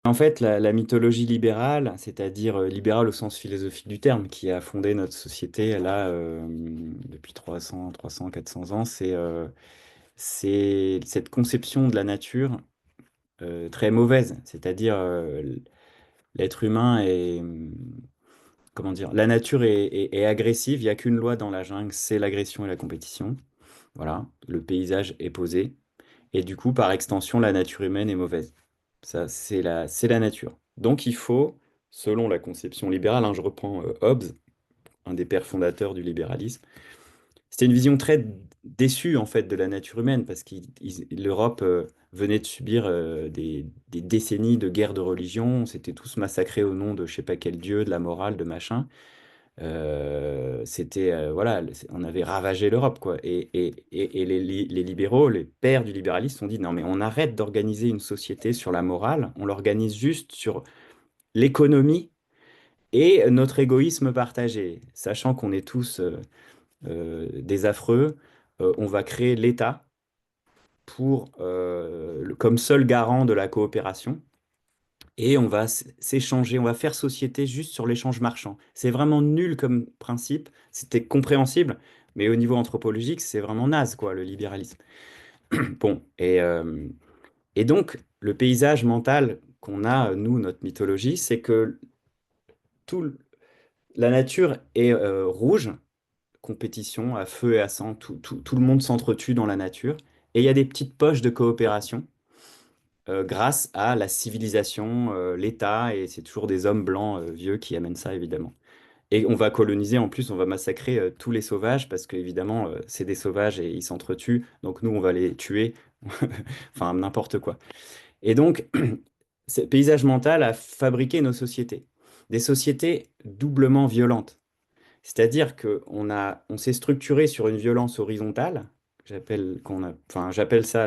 En fait, la mythologie libérale, c'est-à-dire libérale au sens philosophique du terme, qui a fondé notre société là depuis 300, 400 ans, c'est cette conception de la nature très mauvaise. C'est-à-dire l'être humain est, comment dire, la nature est agressive. Il n'y a qu'une loi dans la jungle, c'est l'agression et la compétition. Voilà, le paysage est posé. Et du coup, par extension, la nature humaine est mauvaise. Ça, c'est la nature. Donc il faut, selon la conception libérale, hein, je reprends Hobbes, un des pères fondateurs du libéralisme, c'était une vision très déçue en fait de la nature humaine parce que l'Europe venait de subir des décennies de guerres de religion. On s'était tous massacrés au nom de je sais pas quel dieu, de la morale, de machin. Voilà, on avait ravagé l'Europe, quoi. Et les libéraux, les pères du libéralisme, ont dit non, mais on arrête d'organiser une société sur la morale, on l'organise juste sur l'économie et notre égoïsme partagé. Sachant qu'on est tous des affreux, on va créer l'État pour, comme seul garant de la coopération. Et on va s'échanger, on va faire société juste sur l'échange marchand. C'est vraiment nul comme principe, c'était compréhensible, mais au niveau anthropologique, c'est vraiment naze, quoi, le libéralisme. Bon, et donc, le paysage mental qu'on a, nous, notre mythologie, c'est que tout, la nature est rouge, compétition à feu et à sang, tout le monde s'entretue dans la nature, et il y a des petites poches de coopération grâce à la civilisation, l'État, et c'est toujours des hommes blancs vieux qui amènent ça, évidemment. Et on va coloniser, en plus, on va massacrer tous les sauvages, parce qu'évidemment, c'est des sauvages et ils s'entretuent, donc nous, on va les tuer, enfin, n'importe quoi. Et donc, ce paysage mental a fabriqué nos sociétés, des sociétés doublement violentes. C'est-à-dire on s'est structuré sur une violence horizontale, j'appelle ça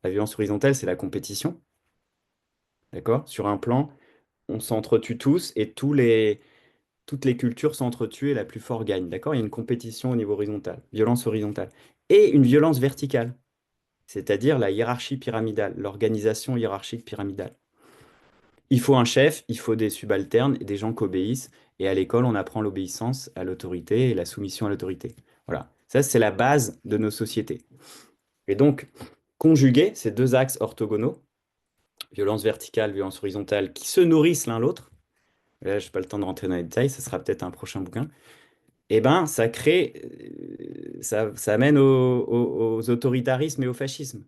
la violence horizontale, c'est la compétition, d'accord? Sur un plan, on s'entretue tous et toutes les cultures s'entretuent et la plus forte gagne, d'accord? Il y a une compétition au niveau horizontal, violence horizontale. Et une violence verticale, c'est-à-dire la hiérarchie pyramidale, l'organisation hiérarchique pyramidale. Il faut un chef, il faut des subalternes et des gens qui obéissent. Et à l'école, on apprend l'obéissance à l'autorité et la soumission à l'autorité. Voilà. Ça, c'est la base de nos sociétés. Et donc, conjuguer ces deux axes orthogonaux, violence verticale, violence horizontale, qui se nourrissent l'un l'autre, là, je n'ai pas le temps de rentrer dans les détails, ça sera peut-être un prochain bouquin, eh ben, ça crée, ça amène aux autoritarismes et au fascisme.